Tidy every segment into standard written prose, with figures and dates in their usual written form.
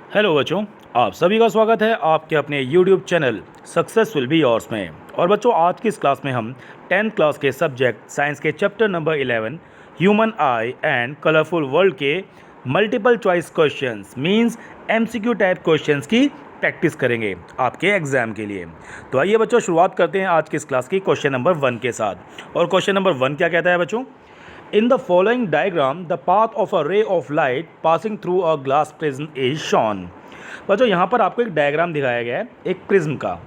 Hello बच्चों, आप सभी का स्वागत है आपके अपने YouTube channel success will be yours में। और बच्चों, आज की इस क्लास में हम 10th क्लास के सब्जेक्ट साइंस के chapter number 11 human eye and colourful world के multiple choice questions means MCQ type questions की प्रैक्टिस करेंगे आपके एग्जाम के लिए। तो आइए बच्चों, शुरुआत करते हैं आज की इस क्लास की क्वेश्चन नंबर 1 के साथ। और क्वेश्चन नंबर 1 क्या कहता है बच्चों? In the following diagram, the path of a ray of light passing through a glass prism is shown. बच्चों, यहाँ पर आपको एक डायग्राम दिखाया गया है एक प्रिज्म का।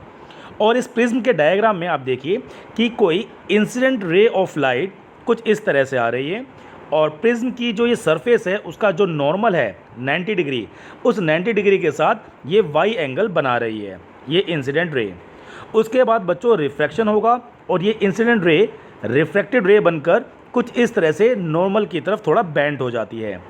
और इस प्रिज्म के डायग्राम में आप देखिए कि कोई इंसिडेंट रे ऑफ लाइट कुछ इस तरह से आ रही है और प्रिज्म की जो ये सरफेस है उसका जो नॉर्मल है 90 डिग्री, उस 90 डिग्री के साथ ये वाई एंगल बना रही है, ये इंसिडेंट रे। उसके बाद बच्चों रिफ्रैक्शन होगा और ये इंसिडेंट रे रिफ्रैक्टेड रे बनकर कुछ इस तरह से नॉर्मल की तरफ थोड़ा बेंड हो जाती है।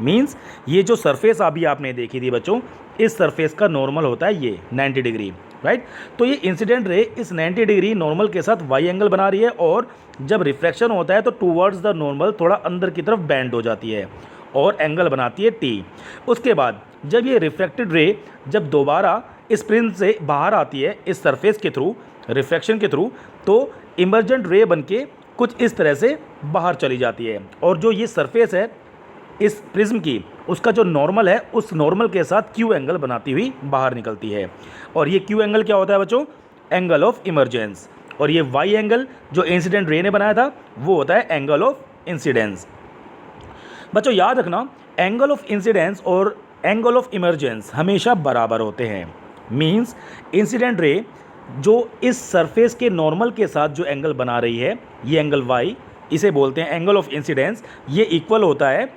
मींस ये जो सरफेस अभी आपने देखी थी बच्चों, इस सरफेस का नॉर्मल होता है ये 90 डिग्री, राइट। तो ये इंसिडेंट रे इस 90 डिग्री नॉर्मल के साथ वाई एंगल बना रही है और जब रिफ्रैक्शन होता है तो टूवर्ड्स द नॉर्मल थोड़ा अंदर की तरफ बेंड हो जाती है और एंगल बनाती है टी। उसके बाद जब ये रिफ्रैक्टेड रे जब दोबारा इस प्रिज्म से बाहर आती है इस सरफेस के थ्रू, रिफ्रैक्शन के थ्रू, तो इमर्जेंट रे बन के कुछ इस तरह से बाहर चली जाती है और जो ये सरफेस है इस प्रिज्म की, उसका जो नॉर्मल है उस नॉर्मल के साथ क्यू एंगल बनाती हुई बाहर निकलती है। और ये क्यू एंगल क्या होता है बच्चों? Angle of emergence. और ये वाई एंगल जो इंसिडेंट रे ने बनाया था वो होता है एंगल ऑफ इंसिडेंस। बच्चों याद रखना, एंगल ऑफ इंसिडेंस और एंगल ऑफ इमर्जेंस हमेशा बराबर होते हैं। मींस इंसिडेंट रे जो इस सरफेस के नॉर्मल के साथ जो एंगल बना रही है, ये एंगल वाई, इसे बोलते हैं एंगल ऑफ इंसिडेंस। ये इक्वल होता है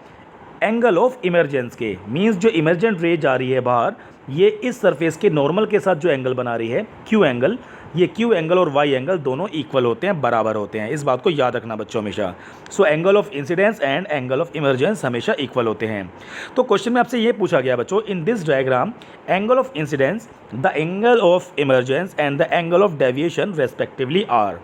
एंगल ऑफ इमर्जेंस के। मींस जो इमर्जेंट रे जा रही है बाहर, ये इस सरफेस के नॉर्मल के साथ जो एंगल बना रही है क्यू एंगल, ये क्यू एंगल और वाई एंगल दोनों इक्वल होते हैं, बराबर होते हैं। इस बात को याद रखना बच्चों हमेशा। So angle of incidence and angle of emergence हमेशा इक्वल होते हैं। तो क्वेश्चन में आपसे ये पूछा गया बच्चों, in this diagram angle of incidence, the angle of emergence and the angle of deviation respectively are.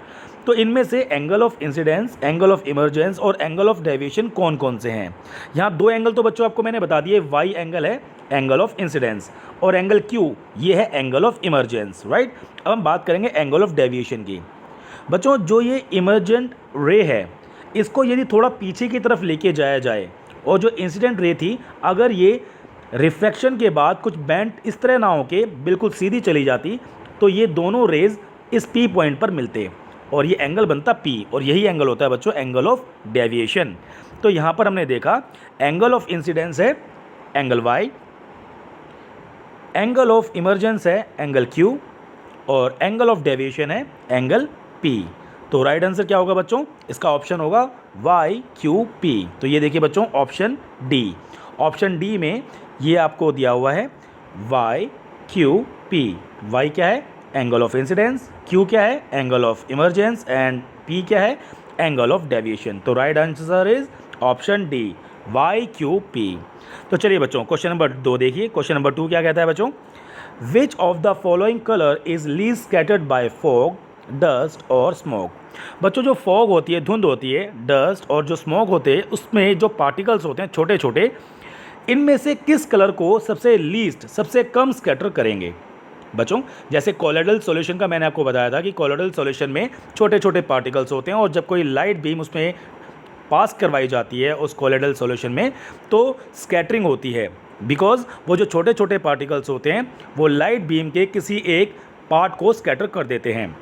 तो इनमें से angle of incidence, angle of emergence और एंगल ऑफ डेविएशन कौन कौन से हैं? यहाँ दो एंगल तो बच्चों आपको मैंने बता दिए, वाई एंगल है एंगल ऑफ इंसिडेंस और एंगल क्यू ये है एंगल ऑफ इमर्जेंस, राइट। अब हम बात करेंगे एंगल ऑफ डेविएशन की। बच्चों जो ये इमर्जेंट रे है, इसको यदि थोड़ा पीछे की तरफ लेके जाया जाए और जो इंसिडेंट रे थी, अगर ये रिफ्रैक्शन के बाद कुछ बेंड इस तरह ना होके बिल्कुल सीधी चली जाती, तो ये दोनों रेज इस पी पॉइंट पर मिलते और ये एंगल बनता पी, और यही एंगल होता है बच्चों एंगल ऑफ डेविएशन। तो यहाँ पर हमने देखा एंगल ऑफ इंसिडेंस है angle Y, angle of emergence है एंगल क्यू और एंगल ऑफ डेविएशन है एंगल पी। तो राइट आंसर क्या होगा बच्चों? इसका ऑप्शन होगा वाई क्यू पी। तो ये देखिए बच्चों ऑप्शन डी। ऑप्शन डी में ये आपको दिया हुआ है वाई क्यू पी। वाई क्या है? Angle of incidence. क्यू क्या है? Angle of emergence. And P क्या है? Angle of deviation. तो right answer is option D, Y Q P. तो चलिए बच्चों क्वेश्चन नंबर 2 देखिए। क्वेश्चन नंबर 2 क्या कहता है बच्चों? Which of the following colour is least scattered by fog, dust और स्मोक। बच्चों जो फॉग होती है, धुंध होती है, डस्ट और जो स्मोक होते हैं, उसमें जो पार्टिकल्स होते हैं छोटे छोटे, इनमें से किस कलर को सबसे लीस्ट, सबसे कम स्कैटर करेंगे? बच्चों जैसे कोलोइडल सॉल्यूशन का मैंने आपको बताया था कि कोलोइडल सॉल्यूशन में छोटे छोटे पार्टिकल्स होते हैं और जब कोई लाइट बीम उसमें पास करवाई जाती है उस कोलोइडल सॉल्यूशन में, तो स्कैटरिंग होती है। बिकॉज वो जो छोटे छोटे पार्टिकल्स होते हैं वो लाइट बीम के किसी एक पार्ट को स्कैटर कर देते हैं।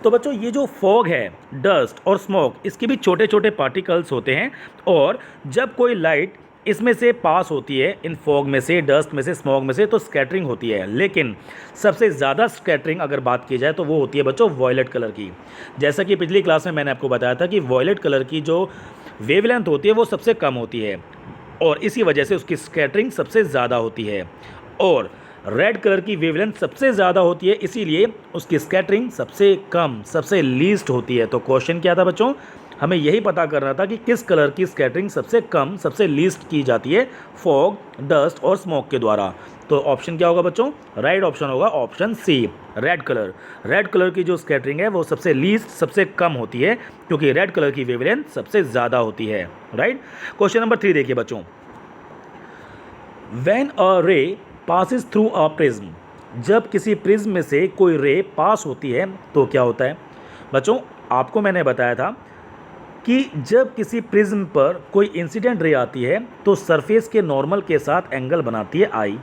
तो बच्चों ये जो फॉग है, डस्ट और स्मोक, इसके भी छोटे छोटे पार्टिकल्स होते हैं और जब कोई लाइट इसमें से पास होती है, इन फॉग में से, डस्ट में से, स्मोक में से, तो स्कैटरिंग होती है। लेकिन सबसे ज़्यादा स्कैटरिंग अगर बात की जाए तो वो होती है बच्चों वॉयलेट कलर की। जैसा कि पिछली क्लास में मैंने आपको बताया था कि वॉयलेट कलर की जो वेवलेंथ होती है वो सबसे कम होती है और इसी वजह से उसकी स्कैटरिंग सबसे ज़्यादा होती है। और रेड कलर की वेवलेंथ सबसे ज़्यादा होती है, इसीलिए उसकी स्कैटरिंग सबसे कम, सबसे लीस्ट होती है। तो क्वेश्चन क्या था बच्चों? हमें यही पता करना था कि किस कलर की स्कैटरिंग सबसे कम, सबसे लीस्ट की जाती है फॉग, डस्ट और स्मोक के द्वारा। तो ऑप्शन क्या होगा बच्चों? राइट ऑप्शन होगा option C, red colour. Red colour की जो स्कैटरिंग है वो सबसे लीस्ट, सबसे कम होती है क्योंकि रेड कलर की वेवलेंथ सबसे ज़्यादा होती है, राइट। क्वेश्चन नंबर 3 देखिए बच्चों। व्हेन अ रे पासिस थ्रू अ प्रिज्म, जब किसी प्रिज्म में से कोई रे पास होती है तो क्या होता है? बच्चों, आपको मैंने बताया था कि जब किसी प्रिज्म पर कोई इंसिडेंट रे आती है तो सरफेस के नॉर्मल के साथ एंगल बनाती है आई,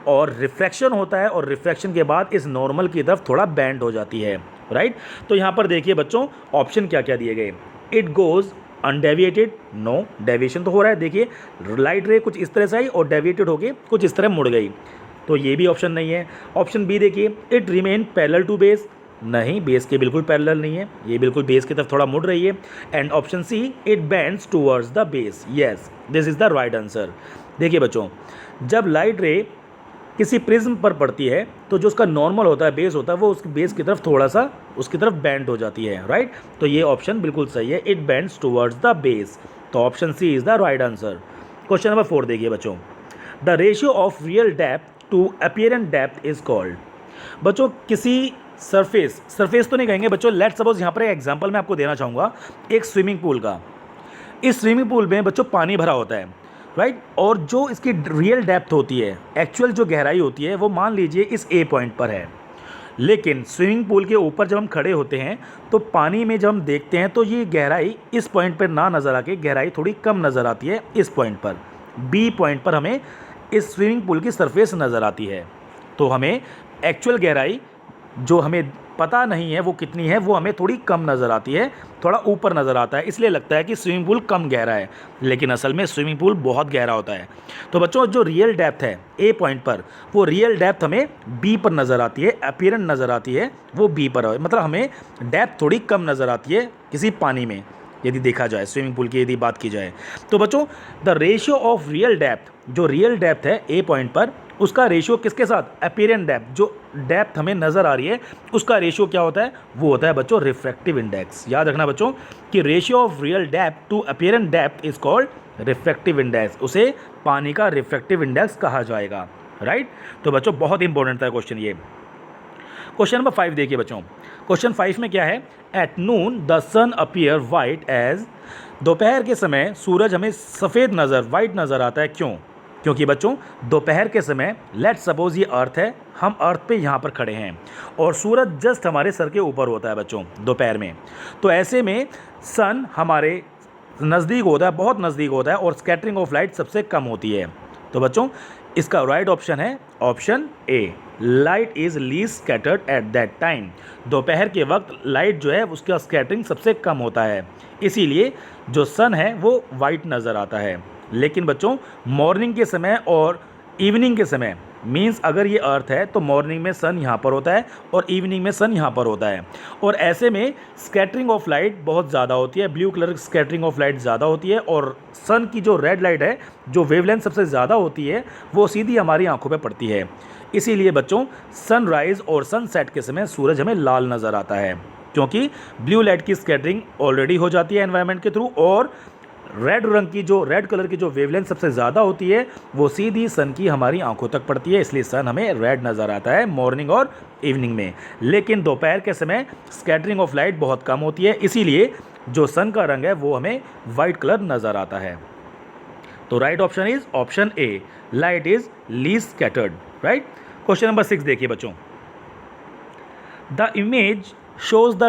और रिफ्रैक्शन होता है, और रिफ्रैक्शन के बाद इस नॉर्मल की तरफ थोड़ा बैंड हो जाती है, राइट। तो यहाँ पर देखिए बच्चों, ऑप्शन क्या क्या दिए गए। It goes undeviated, no deviation तो हो रहा है, देखिए लाइट रे कुछ इस तरह से आई और डेविएटेड होके कुछ इस तरह मुड़ गई, तो ये भी ऑप्शन नहीं है। ऑप्शन बी देखिए, it remain parallel to base, नहीं, बेस के बिल्कुल पैरेलल नहीं है, ये बिल्कुल बेस की तरफ थोड़ा मुड़ रही है। And option C, it bends towards the base, yes this is the right answer. देखिए बच्चों, जब लाइट रे किसी प्रिज्म पर पड़ती है तो जो उसका नॉर्मल होता है, बेस होता है, वो उसकी बेस की तरफ थोड़ा सा उसकी तरफ बेंड हो जाती है, राइट। तो ये ऑप्शन बिल्कुल सही है, it bends towards the base, तो option C is the right answer. Question number 4 देखिए बच्चों, the ratio of real depth to apparent depth is called. बच्चों, किसी सरफेस तो नहीं कहेंगे बच्चों, लेट सपोज यहाँ पर एक एग्जांपल मैं आपको देना चाहूँगा एक स्विमिंग पूल का। इस स्विमिंग पूल में बच्चों पानी भरा होता है, राइट, और जो इसकी रियल डेप्थ होती है, एक्चुअल जो गहराई होती है, वो मान लीजिए इस ए पॉइंट पर है। लेकिन स्विमिंग पूल के ऊपर जब हम खड़े होते हैं तो पानी में जब हम देखते हैं तो ये गहराई इस पॉइंट पर ना नज़र आके गहराई थोड़ी कम नज़र आती है, इस पॉइंट पर बी पॉइंट पर हमें इस स्विमिंग पूल की सरफेस नज़र आती है। तो हमें एक्चुअल गहराई जो हमें पता नहीं है वो कितनी है, वो हमें थोड़ी कम नज़र आती है, थोड़ा ऊपर नज़र आता है, इसलिए लगता है कि स्विमिंग पूल कम गहरा है, लेकिन असल में स्विमिंग पूल बहुत गहरा होता है। तो बच्चों, जो रियल डेप्थ है ए पॉइंट पर, वो रियल डेप्थ हमें बी पर नज़र आती है, अपीयरेंट नज़र आती है वो बी पर है, मतलब हमें डेप्थ थोड़ी कम नज़र आती है किसी पानी में, यदि देखा जाए स्विमिंग पूल की यदि बात की जाए। तो बच्चों, the ratio of real depth, जो रियल डेप्थ है ए पॉइंट पर, उसका रेशियो किसके साथ? अपीयरेंट डेप्थ, जो डेप्थ हमें नज़र आ रही है उसका रेशियो क्या होता है? वो होता है बच्चों रिफ्रैक्टिव इंडेक्स। याद रखना बच्चों कि ratio of real depth to apparent depth is called refractive index, उसे पानी का रिफ्रैक्टिव इंडेक्स कहा जाएगा, राइट। तो बच्चों, बहुत इंपॉर्टेंट था क्वेश्चन ये। क्वेश्चन नंबर 5 देखिए बच्चों, क्वेश्चन 5 में क्या है? At noon the sun appear white as, दोपहर के समय सूरज हमें सफ़ेद वाइट नज़र आता है, क्यों? क्योंकि बच्चों, दोपहर के समय लेट सपोज ये अर्थ है, हम अर्थ पे यहाँ पर खड़े हैं और सूरज जस्ट हमारे सर के ऊपर होता है बच्चों दोपहर में, तो ऐसे में सन हमारे नज़दीक होता है, बहुत नज़दीक होता है, और स्कैटरिंग ऑफ लाइट सबसे कम होती है। तो बच्चों, इसका राइट ऑप्शन है option A, light is least scattered at that time. दोपहर के वक्त लाइट जो है उसका स्कैटरिंग सबसे कम होता है, इसीलिए जो सन है वो वाइट नज़र आता है। लेकिन बच्चों, मॉर्निंग के समय और इवनिंग के समय, मींस अगर ये अर्थ है तो मॉर्निंग में सन यहाँ पर होता है और इवनिंग में सन यहाँ पर होता है, और ऐसे में स्कैटरिंग ऑफ लाइट बहुत ज़्यादा होती है, ब्लू कलर की स्कैटरिंग ऑफ लाइट ज़्यादा होती है, और सन की जो रेड लाइट है, जो वेवलेंथ सबसे ज़्यादा होती है, वो सीधी हमारी आंखों पे पड़ती है। इसीलिए बच्चों, सनराइज़ और सनसेट के समय सूरज हमें लाल नज़र आता है, क्योंकि ब्लू लाइट की स्कैटरिंग ऑलरेडी हो जाती है एनवायरनमेंट के थ्रू, और रेड कलर की जो वेवलेंथ सबसे ज़्यादा होती है वो सीधी सन की हमारी आंखों तक पड़ती है, इसलिए सन हमें रेड नज़र आता है मॉर्निंग और इवनिंग में। लेकिन दोपहर के समय स्कैटरिंग ऑफ लाइट बहुत कम होती है, इसीलिए जो सन का रंग है वो हमें वाइट कलर नज़र आता है। तो right option is option A, light is least scattered, right. Question number 6 देखिए बच्चों, the image shows the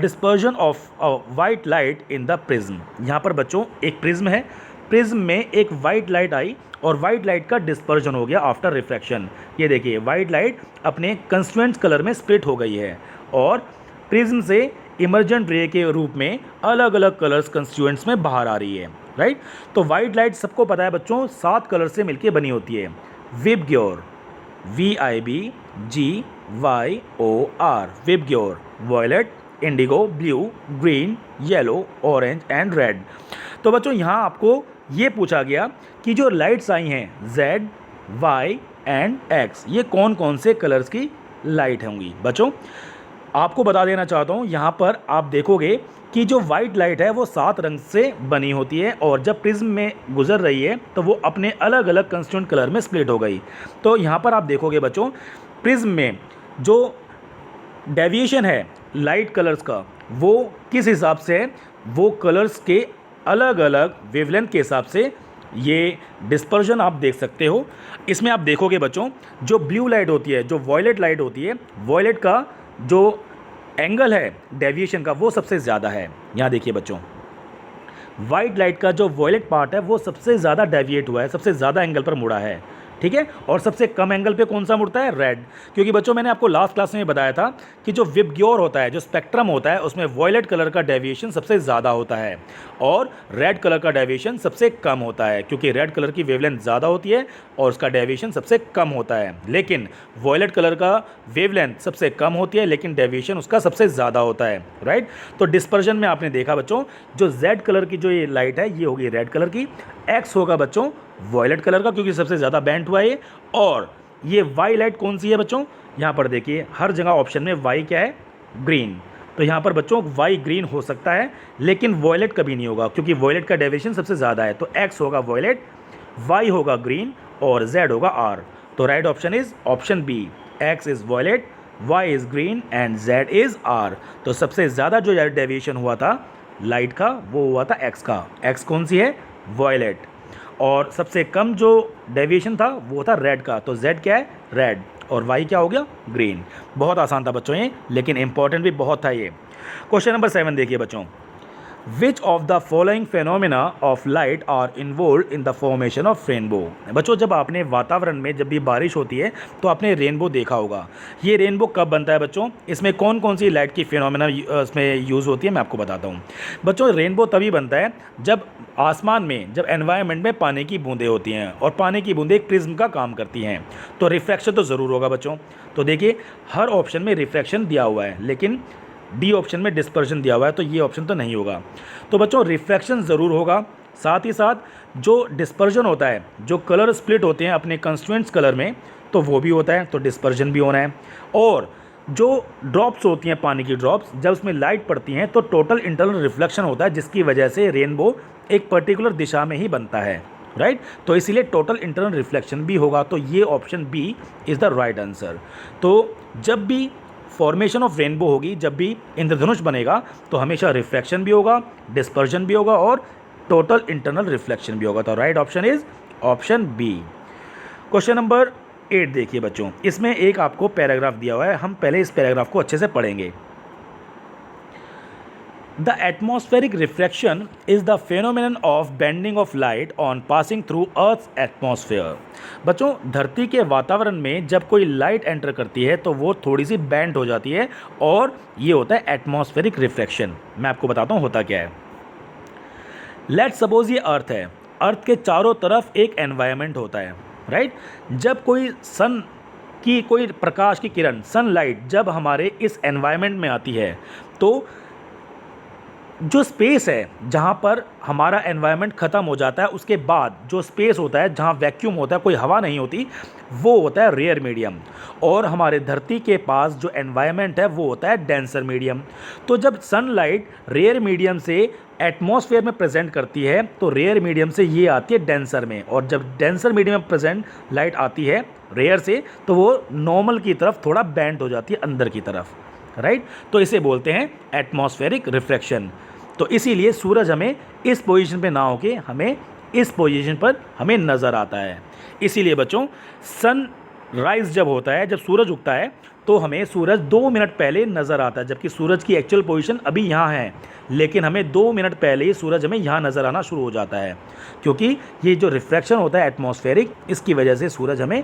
dispersion of white light in the prism. यहाँ पर बच्चों एक प्रिज्म है, प्रिज्म में एक वाइट लाइट आई और वाइट लाइट का डिस्पर्जन हो गया आफ्टर रिफ्रैक्शन। ये देखिए वाइट लाइट अपने कंस्टिट्यूएंट कलर में स्प्लिट हो गई है और प्रिज्म से इमर्जेंट रे के रूप में अलग अलग कलर्स कंस्टिट्यूएंट्स में बाहर आ रही है, राइट। तो वाइट लाइट सबको पता है बच्चों 7 कलर से मिलकर बनी होती है। VIBGYOR, VIBGYOR, VIBGYOR, violet, indigo, blue, green, yellow, orange and red. तो बच्चों यहाँ आपको ये पूछा गया कि जो लाइट्स आई हैं Z, Y एंड X, ये कौन कौन से कलर्स की लाइट होंगी। बच्चों आपको बता देना चाहता हूँ, यहाँ पर आप देखोगे कि जो वाइट लाइट है वो 7 रंग से बनी होती है, और जब प्रिज्म में गुजर रही है तो वो अपने अलग अलग कंस्टिट्यूएंट कलर में स्प्लिट हो गई। तो यहाँ पर आप देखोगे बच्चों, प्रिज्म में जो डेविएशन है लाइट कलर्स का वो किस हिसाब से है, वो कलर्स के अलग अलग वेवलेंथ के हिसाब से ये डिस्पर्जन आप देख सकते हो। इसमें आप देखोगे बच्चों, जो ब्लू लाइट होती है, जो वॉयलेट लाइट होती है, वॉयलेट का जो एंगल है डेविएशन का वो सबसे ज़्यादा है। यहाँ देखिए बच्चों, वाइट लाइट का जो वॉयलेट पार्ट है वो सबसे ज़्यादा डेविएट हुआ है, सबसे ज़्यादा एंगल पर मुड़ा है, ठीक है। और सबसे कम एंगल पे कौन सा मुड़ता है? रेड। क्योंकि बच्चों मैंने आपको लास्ट क्लास में बताया था कि जो विबग्योर होता है, जो स्पेक्ट्रम होता है, उसमें वॉयलेट कलर का डेविएशन सबसे ज़्यादा होता है और रेड कलर का डेविएशन सबसे कम होता है, क्योंकि रेड कलर की वेवलेंथ ज़्यादा होती है और उसका डेविएशन सबसे कम होता है। लेकिन वॉयलेट कलर का वेवलेंथ सबसे कम होती है लेकिन डेविएशन उसका सबसे ज़्यादा होता है, राइट। तो डिस्पर्जन में आपने देखा बच्चों, जो जेड कलर की जो ये लाइट है ये होगी रेड कलर की, एक्स होगा बच्चों वॉयलेट कलर का क्योंकि सबसे ज़्यादा बेंट हुआ है। और ये वाई लाइट कौन सी है बच्चों? यहाँ पर देखिए हर जगह ऑप्शन में वाई क्या है? ग्रीन। तो यहाँ पर बच्चों वाई ग्रीन हो सकता है लेकिन वॉयलेट कभी नहीं होगा क्योंकि वॉयलेट का डेविएशन सबसे ज़्यादा है। तो एक्स होगा वॉयलेट, वाई होगा ग्रीन और जेड होगा आर। तो right option is option B, X is violet, Y is green and Z is R. तो सबसे ज़्यादा जो डेविएशन हुआ था लाइट का वो हुआ था एक्स का। एक्स कौन सी है? वॉयलेट। और सबसे कम जो डेविएशन था वो था रेड का। तो जेड क्या है? रेड। और वाई क्या हो गया? ग्रीन। बहुत आसान था बच्चों ये, लेकिन इंपॉर्टेंट भी बहुत था ये। क्वेश्चन नंबर 7 देखिए बच्चों, which of the following phenomena of light are involve in the formation of rainbow. बच्चों जब आपने वातावरण में जब भी बारिश होती है तो आपने रेनबो देखा होगा। ये रेनबो कब बनता है बच्चों? इसमें कौन कौन सी लाइट की फेनोमेना इसमें यूज़ होती है मैं आपको बताता हूँ। बच्चों रेनबो तभी बनता है जब आसमान में, जब एनवायरनमेंट में पानी की बूंदें होती हैं और पानी की बूंदें एक प्रिज्म का काम करती हैं, तो रिफ्रैक्शन तो ज़रूर होगा बच्चों। तो देखिए हर ऑप्शन में रिफ्रैक्शन दिया हुआ है लेकिन डी ऑप्शन में डिस्पर्जन दिया हुआ है, तो ये ऑप्शन तो नहीं होगा। तो बच्चों रिफ्रैक्शन ज़रूर होगा, साथ ही साथ जो डिस्पर्जन होता है, जो कलर स्प्लिट होते हैं अपने कंस्टिट्यूएंट्स कलर में, तो वो भी होता है, तो डिस्पर्जन भी होना है। और जो ड्रॉप्स होती हैं पानी की ड्रॉप्स, जब उसमें लाइट पड़ती हैं तो टोटल इंटरनल रिफ्लेक्शन होता है जिसकी वजह से रेनबो एक पर्टिकुलर दिशा में ही बनता है, राइट। तो इसीलिए टोटल इंटरनल रिफ्लेक्शन भी होगा। तो ये option B is the right answer. तो जब भी फॉर्मेशन ऑफ रेनबो होगी, जब भी इंद्रधनुष बनेगा, तो हमेशा रिफ्रैक्शन भी होगा, डिस्पर्जन भी होगा और टोटल इंटरनल रिफ्लेक्शन भी होगा। तो right option is option B. Question number 8 देखिए बच्चों, इसमें एक आपको पैराग्राफ दिया हुआ है, हम पहले इस पैराग्राफ को अच्छे से पढ़ेंगे। The atmospheric refraction is the phenomenon of bending of light on passing through Earth's atmosphere। बच्चों धरती के वातावरण में जब कोई लाइट एंटर करती है तो वो थोड़ी सी बेंड हो जाती है और ये होता है एटमॉस्फेरिक रिफ्रैक्शन। मैं आपको बताता हूँ होता क्या है। लेट्स सपोज ये अर्थ है, अर्थ के चारों तरफ एक एनवायरनमेंट होता है, राइट। जब कोई सन की कोई प्रकाश की किरण, सनलाइट जब हमारे इस एनवायरनमेंट में आती है तो जो स्पेस है जहाँ पर हमारा एनवायरनमेंट ख़त्म हो जाता है, उसके बाद जो स्पेस होता है जहाँ वैक्यूम होता है, कोई हवा नहीं होती, वो होता है रेयर मीडियम। और हमारे धरती के पास जो एनवायरनमेंट है वो होता है डेंसर मीडियम। तो जब सनलाइट रेयर मीडियम से एटमॉस्फेयर में प्रेजेंट करती है तो रेयर मीडियम से ये आती है डेंसर में, और जब डेंसर मीडियम में प्रेजेंट लाइट आती है रेयर से तो वो नॉर्मल की तरफ थोड़ा बेंड हो जाती है अंदर की तरफ, राइट। तो इसे बोलते हैं एटमॉस्फेरिक रिफ्रैक्शन। तो इसीलिए सूरज हमें इस पोजीशन पे ना होके हमें इस पोजीशन पर हमें नज़र आता है। इसीलिए बच्चों सन राइज जब होता है, जब सूरज उगता है तो हमें सूरज 2 मिनट पहले नज़र आता है, जबकि सूरज की एक्चुअल पोजीशन अभी यहाँ है, लेकिन हमें 2 मिनट पहले ही सूरज हमें यहाँ नज़र आना शुरू हो जाता है, क्योंकि ये जो रिफ्रैक्शन होता है एटमॉस्फेरिक, इसकी वजह से सूरज हमें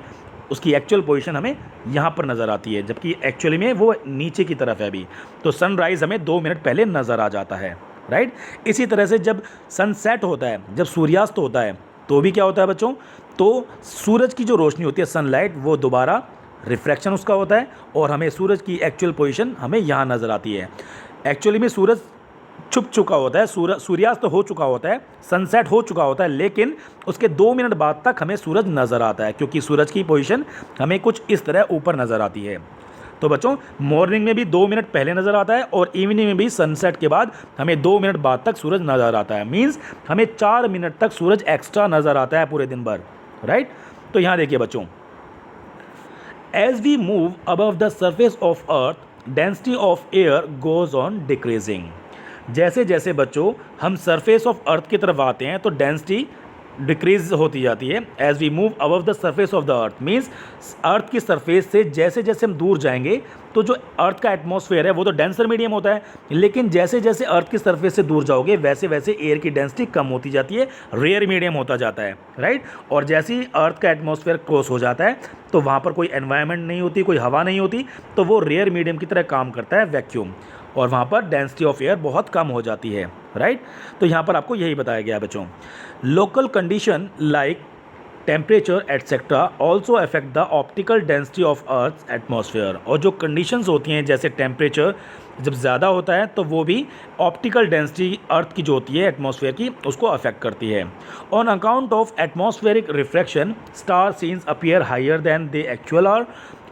उसकी एक्चुअल पोजीशन हमें यहाँ पर नज़र आती है, जबकि एक्चुअली में वो नीचे की तरफ है अभी। तो सनराइज़ हमें 2 मिनट पहले नज़र आ जाता है, राइट। इसी तरह से जब सनसेट होता है, जब सूर्यास्त होता है, तो भी क्या होता है बच्चों, तो सूरज की जो रोशनी होती है सनलाइट, वो दोबारा रिफ्रैक्शन उसका होता है और हमें सूरज की एक्चुअल पोजीशन हमें यहाँ नज़र आती है। एक्चुअली में सूरज छुप चुका होता है, सूर्यास्त हो चुका होता है, सनसेट हो चुका होता है, लेकिन उसके 2 मिनट बाद तक हमें सूरज नज़र आता है, क्योंकि सूरज की पोजीशन हमें कुछ इस तरह ऊपर नज़र आती है। तो बच्चों मॉर्निंग में भी 2 मिनट पहले नज़र आता है और इवनिंग में भी सनसेट के बाद हमें 2 मिनट बाद तक सूरज नज़र आता है। मीन्स हमें 4 मिनट तक सूरज एक्स्ट्रा नज़र आता है पूरे दिन भर, राइट। तो यहाँ देखिए बच्चों, as we move above the surface of earth density of air goes on decreasing. जैसे जैसे बच्चों हम सरफेस ऑफ अर्थ की तरफ आते हैं तो डेंसिटी डिक्रीज होती जाती है as we move above the surface of the earth. Means earth की सरफेस से जैसे जैसे हम दूर जाएंगे तो जो अर्थ का एटमॉस्फेयर है वो तो डेंसर मीडियम होता है, लेकिन जैसे जैसे अर्थ की सरफेस से दूर जाओगे वैसे वैसे एयर की डेंसिटी कम होती जाती है, रेयर मीडियम होता जाता है, राइट। और जैसे ही अर्थ का एटमॉस्फेयर क्रॉस हो जाता है तो वहाँ पर कोई एनवायरनमेंट नहीं होती, कोई हवा नहीं होती, तो वो रेयर मीडियम की तरह काम करता है, वैक्यूम, और वहाँ पर डेंसिटी ऑफ एयर बहुत कम हो जाती है, राइट। तो यहाँ पर आपको यही बताया गया बच्चों। Local condition like temperature etcetera also affect the optical density of earth atmosphere. और जो कंडीशंस होती हैं जैसे टेम्परेचर जब ज़्यादा होता है तो वो भी ऑप्टिकल डेंसिटी अर्थ की जो होती है एटमॉस्फेयर की उसको अफेक्ट करती है। On account of atmospheric refraction star seems appear higher than they actual are,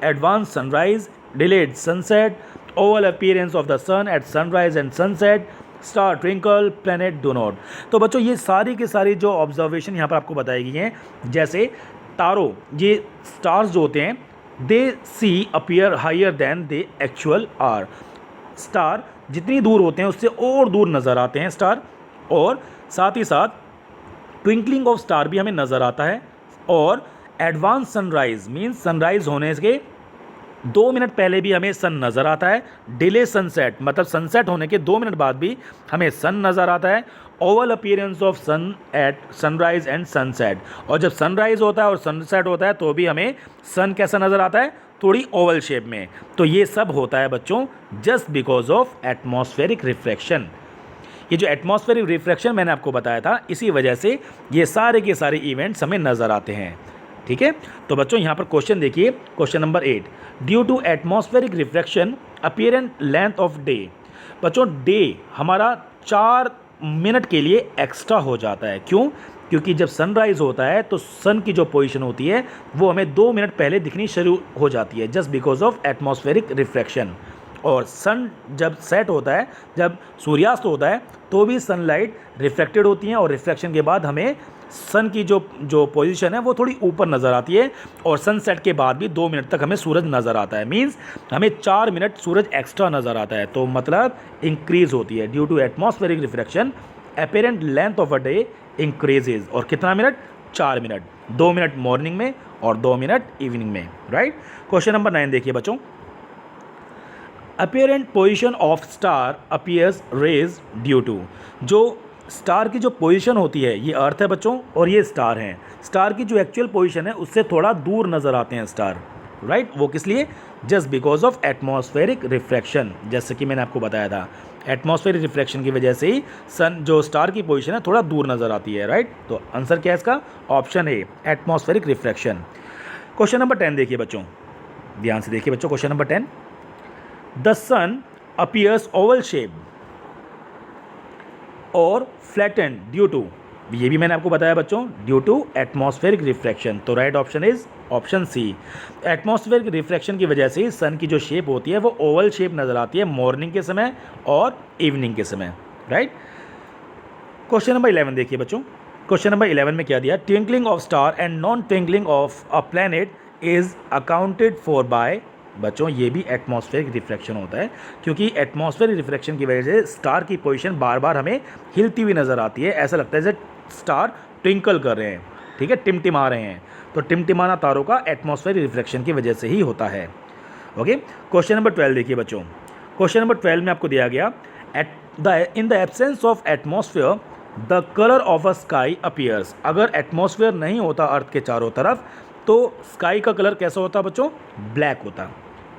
advance sunrise, delayed sunset, oval appearance of the sun at sunrise and sunset, star twinkle, planet do not. तो बच्चों ये सारी की सारी जो observation यहाँ पर आपको बताई गई हैं, जैसे तारों, ये स्टार्स जो होते हैं they see appear higher than they actual are. Star जितनी दूर होते हैं उससे और दूर नज़र आते हैं स्टार, और साथ ही साथ ट्विंकलिंग ऑफ स्टार भी हमें नज़र आता है। और एडवांस सनराइज मीन्स सनराइज होने के 2 मिनट पहले भी हमें सन नज़र आता है। डिले सनसेट मतलब सनसेट होने के 2 मिनट बाद भी हमें सन नज़र आता है। Oval appearance of sun at sunrise and sunset, और जब सनराइज होता है और सनसेट होता है तो भी हमें सन कैसा नज़र आता है, थोड़ी ओवल शेप में। तो ये सब होता है बच्चों just because of atmospheric refraction. ये जो एटमॉस्फेरिक रिफ्रैक्शन मैंने आपको बताया था, इसी वजह से ये सारे के सारे इवेंट्स हमें नज़र आते हैं, ठीक है। तो बच्चों यहाँ पर क्वेश्चन देखिए, question number 8, due to atmospheric refraction apparent length of day. बच्चों डे हमारा 4 मिनट के लिए एक्स्ट्रा हो जाता है। क्यों? क्योंकि जब सनराइज़ होता है तो सन की जो पोजीशन होती है वो हमें 2 मिनट पहले दिखनी शुरू हो जाती है, just because of atmospheric refraction. और सन जब सेट होता है, जब सूर्यास्त होता है तो भी सनलाइट रिफ्लेक्टेड होती है, और रिफ्लेक्शन के बाद हमें सन की जो पोजीशन है वो थोड़ी ऊपर नज़र आती है, और सनसेट के बाद भी 2 मिनट तक हमें सूरज नज़र आता है। मींस हमें 4 मिनट सूरज एक्स्ट्रा नज़र आता है, तो मतलब इंक्रीज़ होती है। Due to atmospheric refraction apparent length of a day increases. और कितना मिनट? 4 मिनट, 2 मिनट मॉर्निंग में और 2 मिनट इवनिंग में, राइट। क्वेश्चन नंबर 9 देखिए बच्चों, apparent position of star appears raise due to. जो स्टार की जो पोजीशन होती है, ये अर्थ है बच्चों और ये स्टार हैं। स्टार की जो एक्चुअल पोजीशन है उससे थोड़ा दूर नज़र आते हैं स्टार, राइट। वो किस लिए? Just because of atmospheric refraction. जैसे कि मैंने आपको बताया था, एटमॉस्फेरिक रिफ्रैक्शन की वजह से ही सन जो स्टार की पोजीशन है थोड़ा दूर नज़र आती है, राइट। तो आंसर क्या है इसका? Option A, atmospheric refraction. Question number 10 देखिए बच्चों, ध्यान से देखिए बच्चों। Question number 10, the sun appears oval shape और फ्लैटेंड ड्यू टू। ये भी मैंने आपको बताया बच्चों, ड्यू टू एटमॉस्फेरिक रिफ्रैक्शन। तो right option is option C. Atmospheric refraction की वजह से सन की जो शेप होती है वो ओवल शेप नज़र आती है मॉर्निंग के समय और इवनिंग के समय, राइट। क्वेश्चन नंबर 11 देखिए बच्चों। क्वेश्चन नंबर 11 में क्या दिया? Twinkling of star and non twinkling of a planet is accounted for by. बच्चों ये भी एटमॉस्फेरिक रिफ्रैक्शन होता है, क्योंकि एटमॉस्फेरिक रिफ्रैक्शन की वजह से स्टार की पोजीशन बार बार हमें हिलती हुई नज़र आती है। ऐसा लगता है जैसे स्टार ट्विंकल कर रहे हैं, ठीक है, टिमटिमा रहे हैं। तो टिमटिमाना तारों का एटमॉस्फेरिक रिफ्रैक्शन की वजह से ही होता है। ओके, क्वेश्चन नंबर 12 देखिए बच्चों। क्वेश्चन नंबर 12 में आपको दिया गया, in the absence of atmosphere the colour of a sky appears. अगर एटमॉस्फेयर नहीं होता अर्थ के चारों तरफ तो स्काई का कलर कैसा होता बच्चों? ब्लैक होता।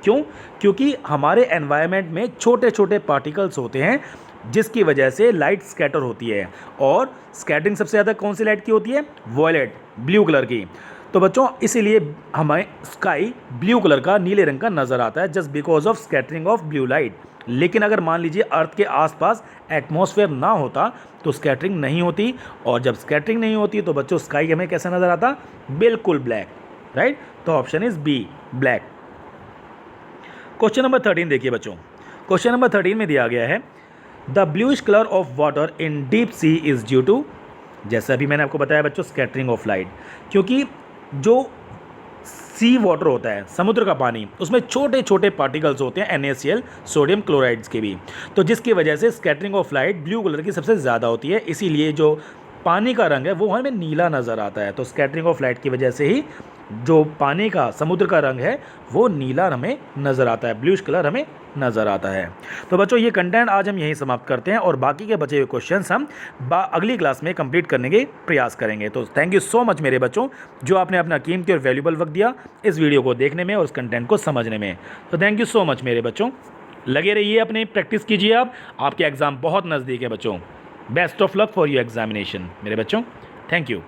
क्यों? क्योंकि हमारे एनवायरनमेंट में छोटे छोटे पार्टिकल्स होते हैं जिसकी वजह से लाइट स्कैटर होती है, और स्कैटरिंग सबसे ज़्यादा कौन सी लाइट की होती है? वॉयलेट, ब्लू कलर की। तो बच्चों इसीलिए हमें स्काई ब्लू कलर का, नीले रंग का नज़र आता है, just because of scattering of blue light. लेकिन अगर मान लीजिए अर्थ के आसपास एटमॉस्फेयर ना होता तो स्कैटरिंग नहीं होती, और जब स्कैटरिंग नहीं होती तो बच्चों स्काई हमें कैसा नज़र आता? बिल्कुल ब्लैक, राइट। तो option is B, black. Question number 13 देखिए बच्चों। क्वेश्चन नंबर 13 में दिया गया है, the bluish colour of water in deep sea is due to. जैसे अभी मैंने आपको बताया बच्चों, स्कैटरिंग ऑफ लाइट। क्योंकि जो सी वाटर होता है, समुद्र का पानी, उसमें छोटे छोटे पार्टिकल्स होते हैं, NaCl, सोडियम क्लोराइड्स के भी, तो जिसकी वजह से scattering of light blue colour की सबसे ज़्यादा होती है। इसीलिए जो पानी का रंग है वो हमें नीला नज़र आता है। तो स्कैटरिंग ऑफ लाइट की वजह से ही जो पानी का, समुद्र का रंग है वो नीला हमें नज़र आता है, ब्लूइश कलर हमें नज़र आता है। तो बच्चों ये कंटेंट आज हम यहीं समाप्त करते हैं और बाकी के बचे हुए क्वेश्चंस हम अगली क्लास में कंप्लीट करने के प्रयास करेंगे। तो थैंक यू सो मच मेरे बच्चों, जो आपने अपना कीमती और वैल्यूबल वक्त दिया इस वीडियो को देखने में और इस कंटेंट को समझने में। तो थैंक यू सो मच मेरे बच्चों, लगे रहिए, अपनी प्रैक्टिस कीजिए। आप आपके एग्ज़ाम बहुत नज़दीक है बच्चों। Best of luck for your examination मेरे बच्चों। Thank you.